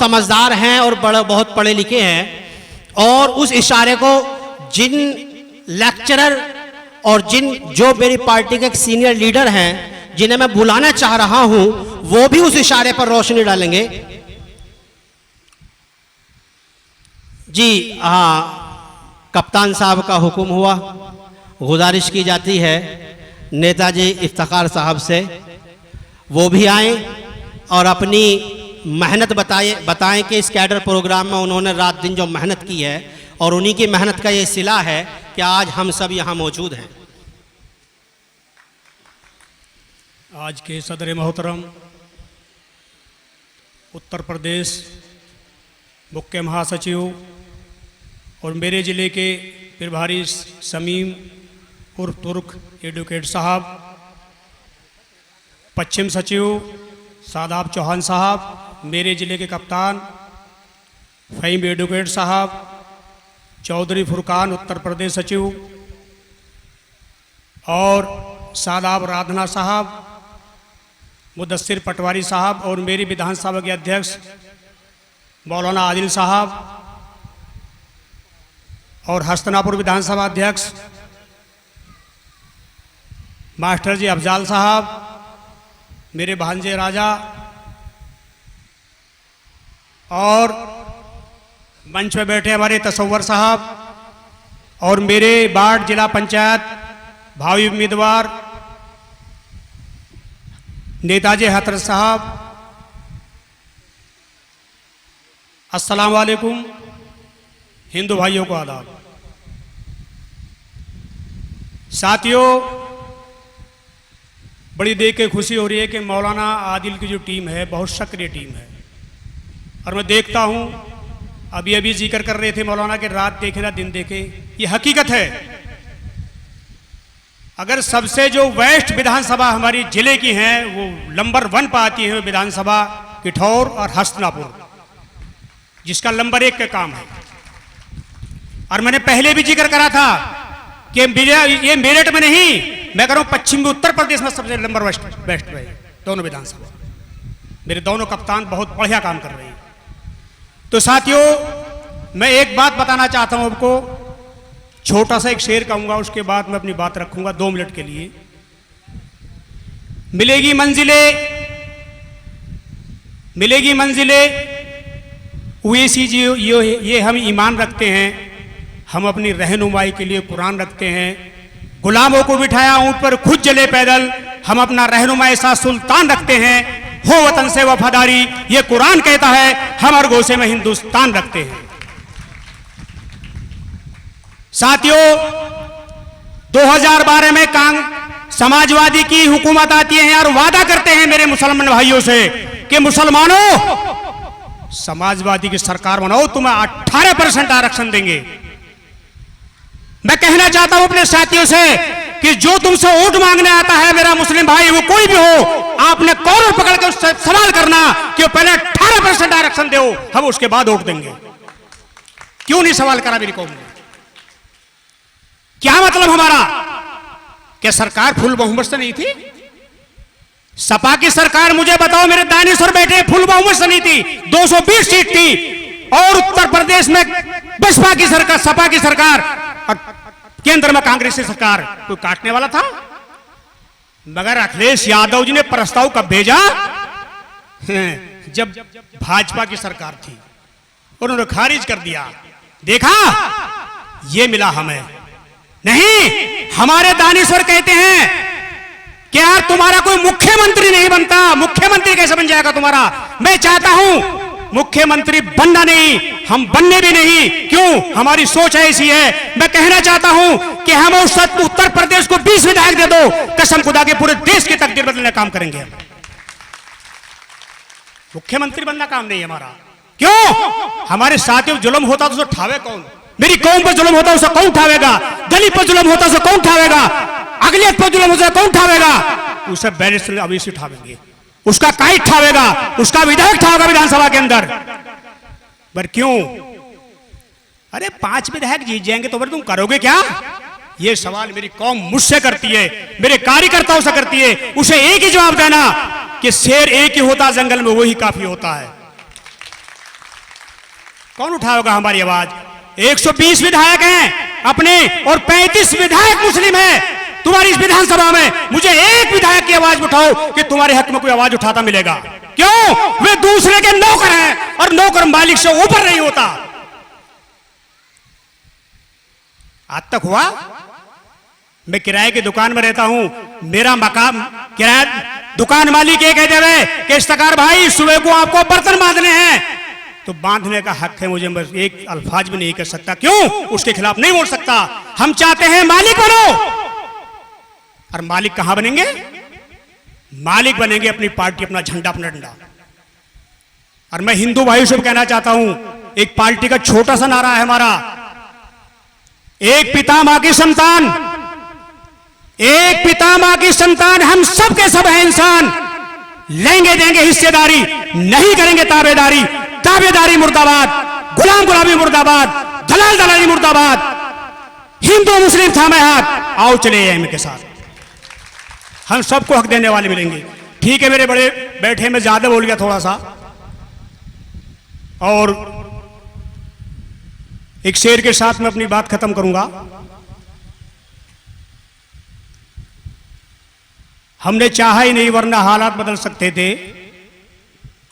समझदार हैं और बहुत पढ़े लिखे हैं, और उस इशारे को जिन लेक्चरर और जो मेरी पार्टी के सीनियर लीडर हैं जिन्हें मैं बुलाना चाह रहा हूं, वो भी उस इशारे पर रोशनी डालेंगे। जी हाँ, कप्तान साहब का हुक्म हुआ, गुजारिश की जाती है नेताजी इफ्तिखार साहब से वो भी आए और अपनी मेहनत बताएं कि इस कैडर प्रोग्राम में उन्होंने रात दिन जो मेहनत की है, और उन्हीं की मेहनत का ये सिला है कि आज हम सब यहाँ मौजूद हैं। आज के सदर मोहतरम उत्तर प्रदेश मुख्य महासचिव और मेरे ज़िले के प्रभारी समीम उर्फ तुर्क एडवोकेट साहब, पश्चिम सचिव सादाब चौहान साहब, मेरे ज़िले के कप्तान फ़हीम एडवोकेट साहब, चौधरी फुरकान उत्तर प्रदेश सचिव, और सादाब राधना साहब, मुदस्सिर पटवारी साहब, और मेरी विधानसभा के अध्यक्ष मौलाना आदिल साहब, और हस्तनापुर विधानसभा अध्यक्ष मास्टर जी अफजाल साहब, मेरे भांजे राजा, और मंच पे बैठे हमारे तसव्वर साहब, और मेरे वार्ड जिला पंचायत भावी उम्मीदवार नेताजी हथरत साहब, अस्सलाम वालेकुम। हिंदू भाइयों को आदाब। साथियों, बड़ी देख के खुशी हो रही है कि मौलाना आदिल की जो टीम है बहुत सक्रिय टीम है, और मैं देखता हूँ अभी जिक्र कर रहे थे मौलाना के रात देखे ना दिन देखे, ये हकीकत है। अगर सबसे जो वेस्ट विधानसभा हमारी जिले की हैं वो नंबर 1 पर आती है विधानसभा किठौर और हस्तनापुर, जिसका नंबर 1 का काम है। और मैंने पहले भी जिक्र करा था कि ये मेरठ में नहीं, मैं कह रहा हूं पश्चिमी उत्तर प्रदेश में सबसे नंबर वेस्ट पे दोनों विधानसभा। मेरे दोनों कप्तान बहुत बढ़िया काम कर रहे हैं। तो साथियों, मैं एक बात बताना चाहता हूं आपको, छोटा सा एक शेर कहूंगा, उसके बाद मैं अपनी बात रखूंगा 2 मिनट के लिए। मिलेगी मंजिलें उवैसी जी, ये हम ईमान रखते हैं, हम अपनी रहनुमाई के लिए कुरान रखते हैं। गुलामों को बिठाया ऊंट पर, खुद चले पैदल, हम अपना रहनुमा ऐसा सुल्तान रखते हैं। हो वतन से वफादारी, ये कुरान कहता है, हम हर गोशे में हिंदुस्तान रखते हैं। साथियों, 2012 में समाजवादी की हुकूमत आती है और वादा करते हैं मेरे मुसलमान भाइयों से कि मुसलमानों, समाजवादी की सरकार बनाओ, तुम्हें 18% आरक्षण देंगे। मैं कहना चाहता हूं अपने साथियों से कि जो तुमसे वोट मांगने आता है मेरा मुस्लिम भाई, वो कोई भी हो, आपने कॉलर पकड़ के उससे सवाल करना कि पहले 18% आरक्षण दो, हम उसके बाद वोट देंगे। क्यों नहीं सवाल करा मेरी कौम ने? क्या मतलब हमारा? क्या सरकार फुल बहुमत से नहीं थी? सपा की सरकार, मुझे बताओ मेरे दानिशर बैठे, फुल बहुमत से नहीं थी, 220 सीट थी। और उत्तर प्रदेश में बसपा की सरकार, सपा की सरकार, और केंद्र में कांग्रेस की सरकार, कोई काटने वाला था? मगर अखिलेश यादव जी ने प्रस्ताव कब भेजा? जब भाजपा की सरकार थी, उन्होंने खारिज कर दिया। देखा, ये मिला हमें नहीं। हमारे दानिशर कहते हैं कि यार तुम्हारा कोई मुख्यमंत्री नहीं बनता, मुख्यमंत्री कैसे बन जाएगा तुम्हारा? मैं चाहता हूं मुख्यमंत्री बनना नहीं, हम बनने भी नहीं। क्यों? हमारी सोच ऐसी है। मैं कहना चाहता हूं कि हम उस उत्तर प्रदेश को 20 विधायक दे दो, कसम खुदा के पूरे देश की तकदीर बदलने का काम करेंगे हम। मुख्यमंत्री बनना काम नहीं हमारा। क्यों? हमारे साथियों जुल्म होता तो उसे ठावे कौन? मेरी कौम पर जुल्म होता उसे कौन उठावेगा? दलित पर जुल्म होता उसे कौन उठावेगा? अगलियत पर जुल्म होता कौन उठावेगा? उसे बैरिस्टर अवैसी उठावेंगे, उसका काई उठावेगा, उसका विधायक उठावेगा विधानसभा के अंदर। पर क्यों? अरे 5 विधायक जीत जाएंगे तो फिर तुम करोगे क्या? ये सवाल मेरी कौम मुझसे करती है, मेरे कार्यकर्ताओं से करती है। उसे एक ही जवाब देना कि शेर एक ही होता जंगल में, वही काफी होता है। कौन उठाएगा हमारी आवाज? 120 विधायक हैं अपने और 35 विधायक मुस्लिम हैं तुम्हारी इस विधानसभा में। मुझे एक विधायक की आवाज उठाओ कि तुम्हारे हक में कोई आवाज उठाता मिलेगा? क्यों? वे दूसरे के नौकर हैं और नौकर मालिक से ऊपर नहीं होता। आज तक हुआ? मैं किराए की दुकान में रहता हूं, मेरा मकान किराया, दुकान मालिक ये कहते हुए कि इफ्तिकार भाई सुबह को आपको बर्तन बांधने हैं, तो बांधने का हक है मुझे, मैं एक अल्फाज भी नहीं कर सकता। क्यों? उसके खिलाफ नहीं बोल सकता। हम चाहते हैं मालिक बनो। और मालिक कहां बनेंगे? मालिक बनेंगे अपनी पार्टी, अपना झंडा, अपना डंडा। और मैं हिंदू भाइयों से कहना चाहता हूं, एक पार्टी का छोटा सा नारा है हमारा, एक पिता मां की संतान, एक पिता मां की संतान, हम सब के सब हैं इंसान। लेंगे देंगे हिस्सेदारी, नहीं करेंगे ताबेदारी। ताबेदारी मुर्दाबाद, गुलाम गुलामी मुर्दाबाद, दलाल दलाली मुर्दाबाद। हिंदू मुस्लिम थामे हाथ, आओ चले एम के साथ, हम सबको हक देने वाले मिलेंगे। ठीक है मेरे बड़े बैठे, मैं ज्यादा बोल गया थोड़ा सा, और एक शेर के साथ मैं अपनी बात खत्म करूंगा। हमने चाहा ही नहीं वरना हालात बदल सकते थे,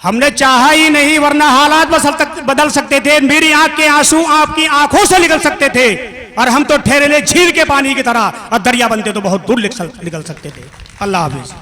हमने चाहा ही नहीं वरना हालात बदल सकते थे। मेरी आंख के आंसू आपकी आंखों से निकल सकते थे, और हम तो ठहरे झील के पानी की तरह, और दरिया बनते तो बहुत दूर निकल सकते थे। अल्लाह हाफिज।